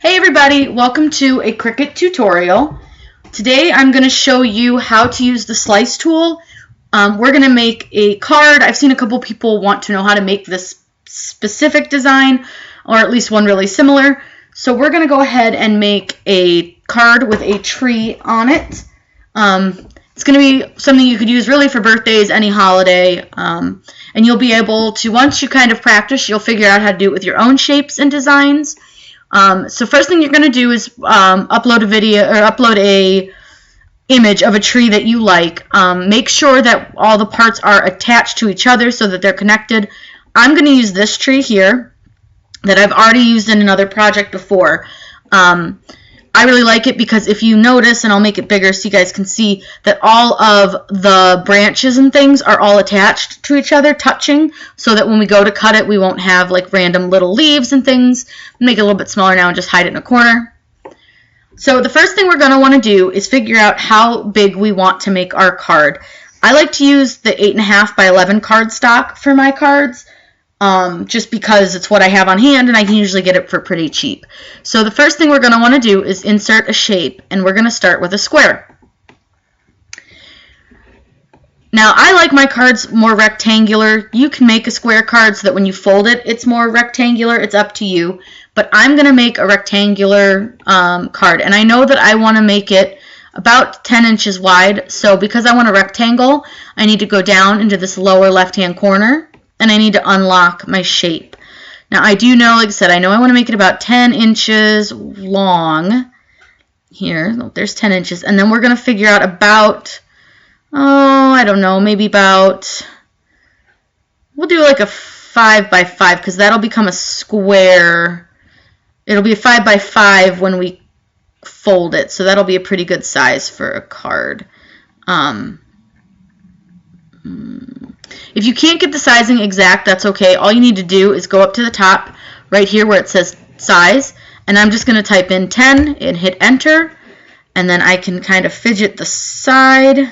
Hey everybody, welcome to a CRICUT tutorial. Today I'm going to show you how to use the slice tool. We're going to make a card. I've seen a couple people want to know how to make this specific design, or at least one really similar. So we're going to go ahead and make a card with a tree on it. It's going to be something you could use really for birthdays, any holiday, and you'll be able to, once you kind of practice, you'll figure out how to do it with your own shapes and designs. So first thing you're going to do is upload a video or upload a image of a tree that you like. Make sure that all the parts are attached to each other so that they're connected. I'm going to use this tree here that I've already used in another project before. I really like it because if you notice, and I'll make it bigger so you guys can see, that all of the branches and things are all attached to each other, touching, so that when we go to cut it, we won't have like random little leaves and things. Make it a little bit smaller now and just hide it in a corner. So the first thing we're going to want to do is figure out how big we want to make our card. I like to use the 8.5 by 11 cardstock for my cards. Just because it's what I have on hand and I can usually get it for pretty cheap. So the first thing we're going to want to do is insert a shape, and we're going to start with a square. Now I like my cards more rectangular. You can make a square card so that when you fold it, it's more rectangular. It's up to you. But I'm going to make a rectangular card, and I know that I want to make it about 10 inches wide. So because I want a rectangle, I need to go down into this lower left-hand corner, and I need to unlock my shape. Now I do know, like I said, I know I want to make it about 10 inches long. Here, there's 10 inches. And then we're going to figure out about, I don't know, maybe about, we'll do like a 5 by 5 because that'll become a square. It'll be a 5 by 5 when we fold it. So that'll be a pretty good size for a card. If you can't get the sizing exact, that's okay. All you need to do is go up to the top right here where it says size, and I'm just going to type in 10 and hit enter, and then I can kind of fidget the side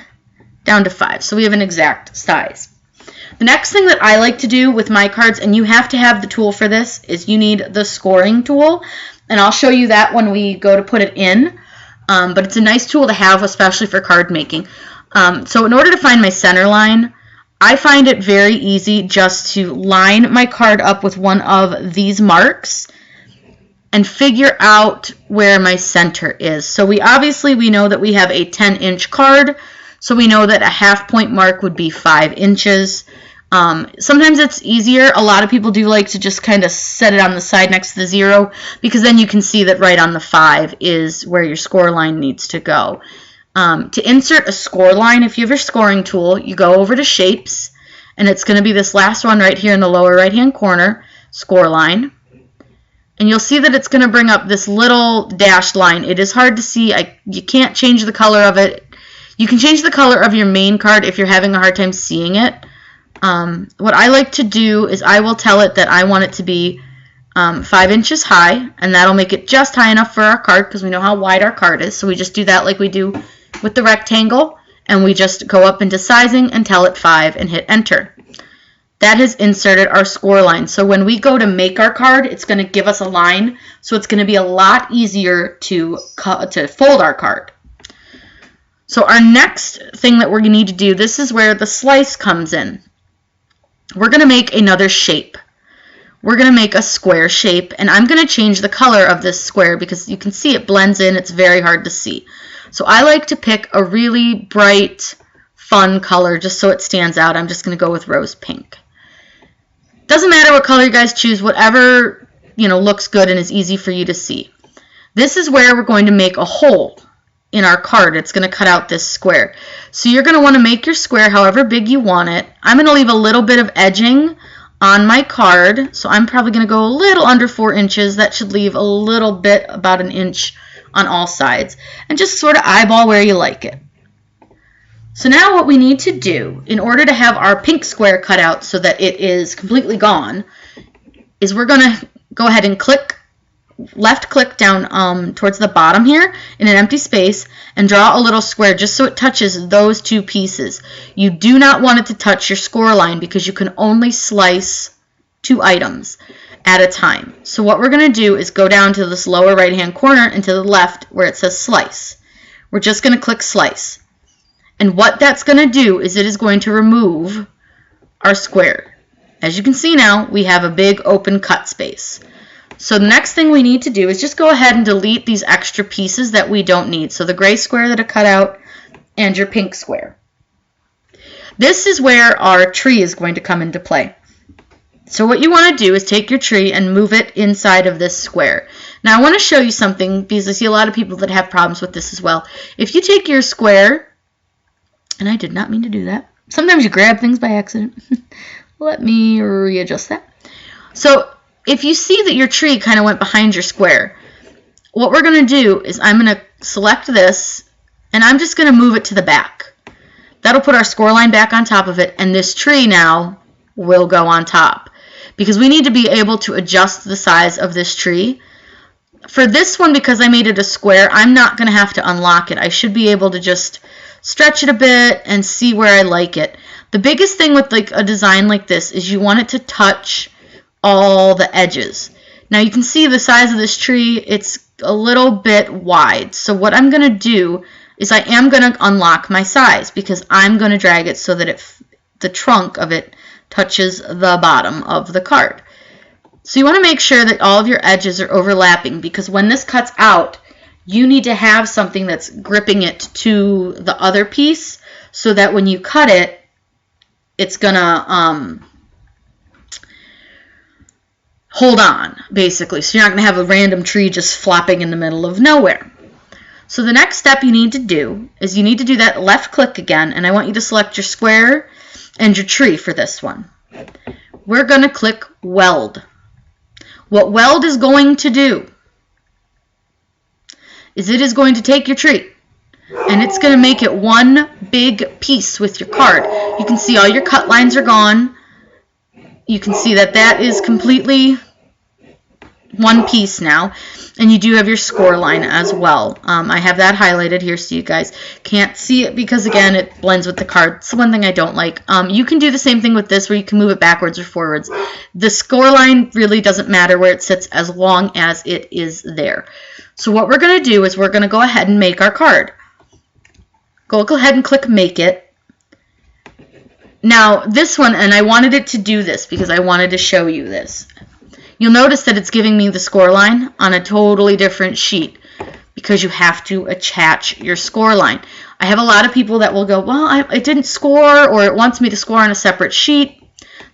down to 5. So we have an exact size. The next thing that I like to do with my cards, and you have to have the tool for this, is you need the scoring tool, and I'll show you that when we go to put it in, but it's a nice tool to have, especially for card making. So in order to find my center line, I find it very easy just to line my card up with one of these marks and figure out where my center is. So we know that we have a 10-inch card, so we know that a half point mark would be 5 inches. Sometimes it's easier. A lot of people do like to just kind of set it on the side next to the 0 because then you can see that right on the 5 is where your score line needs to go. To insert a score line, if you have your scoring tool, you go over to Shapes, and it's going to be this last one right here in the lower right-hand corner, Score Line. And you'll see that it's going to bring up this little dashed line. It is hard to see. You can't change the color of it. You can change the color of your main card if you're having a hard time seeing it. What I like to do is I will tell it that I want it to be 5 inches high, and that'll make it just high enough for our card because we know how wide our card is. So we just do that like we do with the rectangle, and we just go up into sizing and tell it 5 and hit enter. That has inserted our score line. So when we go to make our card, it's going to give us a line, so it's going to be a lot easier to fold our card. So our next thing that we're going to need to do, this is where the slice comes in. We're going to make another shape. We're going to make a square shape, and I'm going to change the color of this square because you can see it blends in. It's very hard to see. So I like to pick a really bright, fun color just so it stands out. I'm just going to go with rose pink. Doesn't matter what color you guys choose, whatever looks good and is easy for you to see. This is where we're going to make a hole in our card. It's going to cut out this square. So you're going to want to make your square however big you want it. I'm going to leave a little bit of edging on my card, so I'm probably going to go a little under 4 inches. That should leave a little bit, about an inch on all sides, and just sort of eyeball where you like it. So now what we need to do in order to have our pink square cut out so that it is completely gone is we're going to go ahead and left click down towards the bottom here in an empty space and draw a little square just so it touches those two pieces. You do not want it to touch your score line because you can only slice 2 items. at a time. So what we're going to do is go down to this lower right hand corner and to the left where it says slice. We're just going to click slice. And what that's going to do is it is going to remove our square. As you can see now, we have a big open cut space. So the next thing we need to do is just go ahead and delete these extra pieces that we don't need. So the gray square that I cut out and your pink square. This is where our tree is going to come into play. So what you want to do is take your tree and move it inside of this square. Now I want to show you something because I see a lot of people that have problems with this as well. If you take your square, and I did not mean to do that. Sometimes you grab things by accident. Let me readjust that. So if you see that your tree kind of went behind your square, what we're going to do is I'm going to select this and I'm just going to move it to the back. That'll put our score line back on top of it, and this tree now will go on top because we need to be able to adjust the size of this tree. For this one, because I made it a square, I'm not going to have to unlock it. I should be able to just stretch it a bit and see where I like it. The biggest thing with like a design like this is you want it to touch all the edges. Now you can see the size of this tree, it's a little bit wide. So what I'm going to do is I am going to unlock my size because I'm going to drag it so that the trunk of it touches the bottom of the card. So you want to make sure that all of your edges are overlapping because when this cuts out, you need to have something that's gripping it to the other piece so that when you cut it, it's going to hold on, basically. So you're not going to have a random tree just flopping in the middle of nowhere. So the next step you need to do is you need to do that left click again, and I want you to select your square and your tree for this one. We're going to click Weld. What Weld is going to do is it is going to take your tree and it's going to make it one big piece with your card. You can see all your cut lines are gone. You can see that that is completely one piece now, and you do have your score line as well. I have that highlighted here so you guys can't see it because again it blends with the card. It's the one thing I don't like. You can do the same thing with this where you can move it backwards or forwards. The score line really doesn't matter where it sits as long as it is there. So what we're going to do is we're going to go ahead and make our card. Go ahead and click Make It. Now this one, and I wanted it to do this because I wanted to show you this. You'll notice that it's giving me the score line on a totally different sheet because you have to attach your score line. I have a lot of people that will go, well, it didn't score, or it wants me to score on a separate sheet.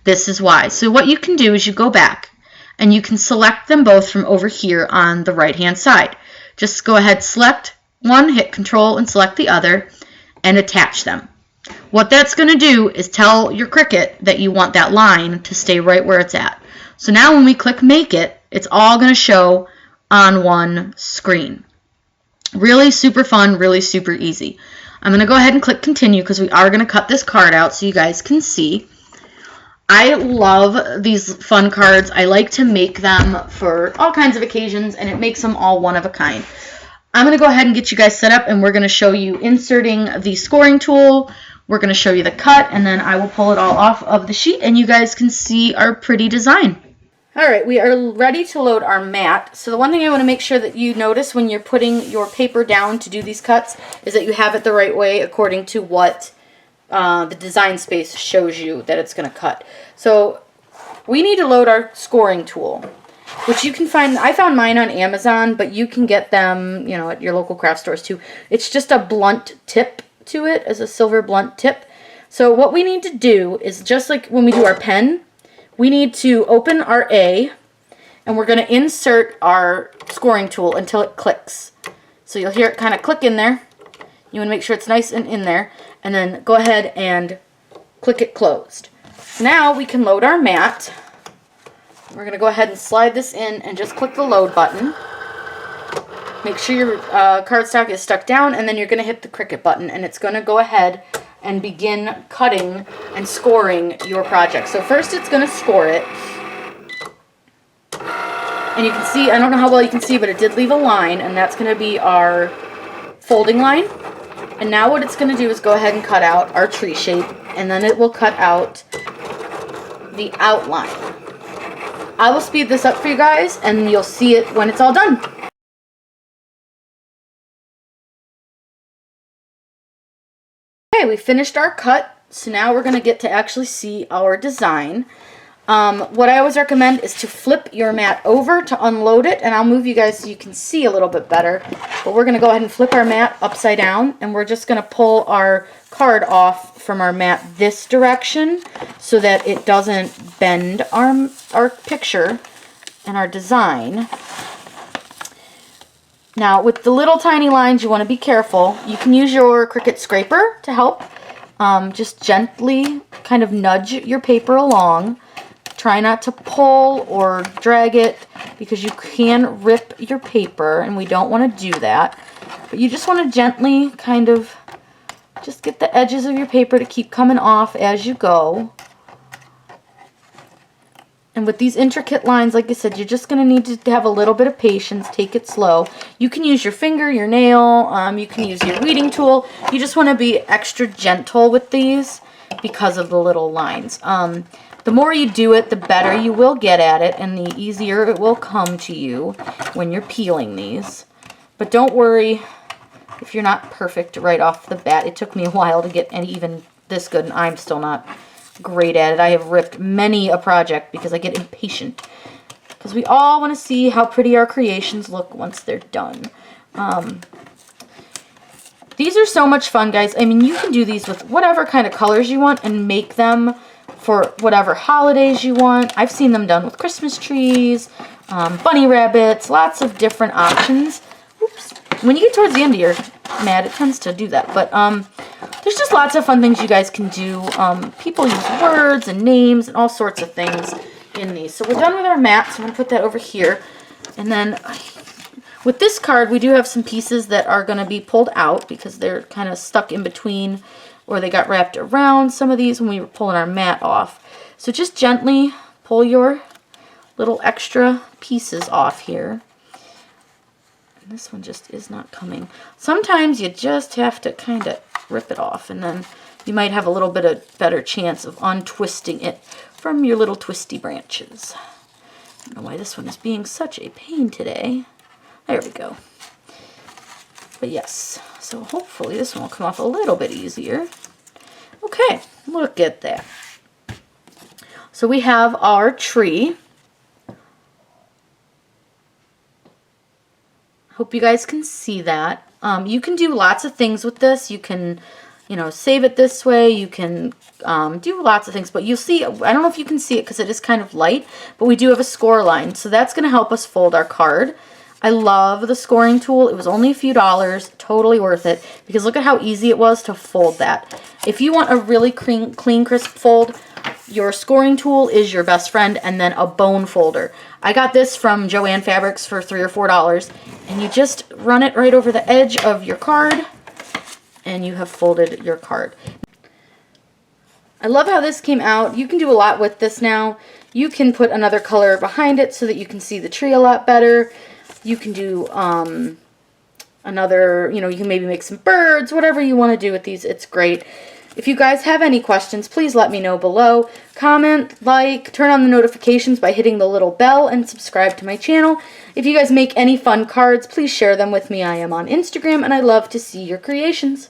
This is why. So what you can do is you go back and you can select them both from over here on the right hand side. Just go ahead, select one, hit Control and select the other and attach them. What that's going to do is tell your Cricut that you want that line to stay right where it's at. So now when we click Make It, it's all going to show on one screen. Really super fun, really super easy. I'm going to go ahead and click Continue because we are going to cut this card out so you guys can see. I love these fun cards. I like to make them for all kinds of occasions, and it makes them all one of a kind. I'm going to go ahead and get you guys set up, and we're going to show you inserting the scoring tool. We're going to show you the cut, and then I will pull it all off of the sheet, and you guys can see our pretty design. All right, we are ready to load our mat. So the one thing I want to make sure that you notice when you're putting your paper down to do these cuts is that you have it the right way according to what the design space shows you that it's going to cut. So we need to load our scoring tool, which you can find. I found mine on Amazon, but you can get them, you know, at your local craft stores too. It's just a blunt tip to it, as a silver blunt tip. So what we need to do is just like when we do our pen, we need to open our A, and we're going to insert our scoring tool until it clicks. So you'll hear it kind of click in there. You want to make sure it's nice and in there, and then go ahead and click it closed. Now we can load our mat. We're going to go ahead and slide this in and just click the load button. Make sure your cardstock is stuck down, and then you're going to hit the Cricut button, and it's going to go ahead and begin cutting and scoring your project. So first it's going to score it. And you can see, I don't know how well you can see, but it did leave a line, and that's going to be our folding line. And now what it's going to do is go ahead and cut out our tree shape, and then it will cut out the outline. I will speed this up for you guys, and you'll see it when it's all done. Okay, we finished our cut, so now we're going to get to actually see our design. What I always recommend is to flip your mat over to unload it, and I'll move you guys so you can see a little bit better. But we're going to go ahead and flip our mat upside down, and we're just going to pull our card off from our mat this direction so that it doesn't bend our picture and our design. Now, with the little tiny lines, you want to be careful. You can use your CRICUT scraper to help. Just gently kind of nudge your paper along. Try not to pull or drag it because you can rip your paper, and we don't want to do that. But you just want to gently kind of just get the edges of your paper to keep coming off as you go. And with these intricate lines, like I said, you're just going to need to have a little bit of patience. Take it slow. You can use your finger, your nail. You can use your weeding tool. You just want to be extra gentle with these because of the little lines. The more you do it, the better you will get at it, and the easier it will come to you when you're peeling these. But don't worry if you're not perfect right off the bat. It took me a while to get even this good, and I'm still not great at it. I have ripped many a project because I get impatient. Because we all want to see how pretty our creations look once they're done. These are so much fun, guys. I mean, you can do these with whatever kind of colors you want and make them for whatever holidays you want. I've seen them done with Christmas trees, bunny rabbits, lots of different options. Oops. When you get towards the end of your mat, it tends to do that. But there's just lots of fun things you guys can do. People use words and names and all sorts of things in these. So we're done with our mat, so I'm going to put that over here. And then with this card, we do have some pieces that are going to be pulled out because they're kind of stuck in between, or they got wrapped around some of these when we were pulling our mat off. So just gently pull your little extra pieces off here. And this one just is not coming. Sometimes you just have to kind of rip it off, and then you might have a little bit of better chance of untwisting it from your little twisty branches. I don't know why this one is being such a pain today. There we go. But yes, so hopefully this one will come off a little bit easier. Okay, look at that. So we have our tree. Hope you guys can see that. You can do lots of things with this. You can, save it this way. You can do lots of things. But you'll see, I don't know if you can see it because it is kind of light, but we do have a score line. So that's going to help us fold our card. I love the scoring tool. It was only a few dollars, totally worth it, because look at how easy it was to fold that. If you want a really clean, crisp fold, your scoring tool is your best friend, and then a bone folder. I got this from Joann Fabrics for $3 or $4, and you just run it right over the edge of your card, and you have folded your card. I love how this came out. You can do a lot with this now. You can put another color behind it so that you can see the tree a lot better. You can do another, you can maybe make some birds, whatever you want to do with these. It's great. If you guys have any questions, please let me know below. Comment, like, turn on the notifications by hitting the little bell, and subscribe to my channel. If you guys make any fun cards, please share them with me. I am on Instagram, and I love to see your creations.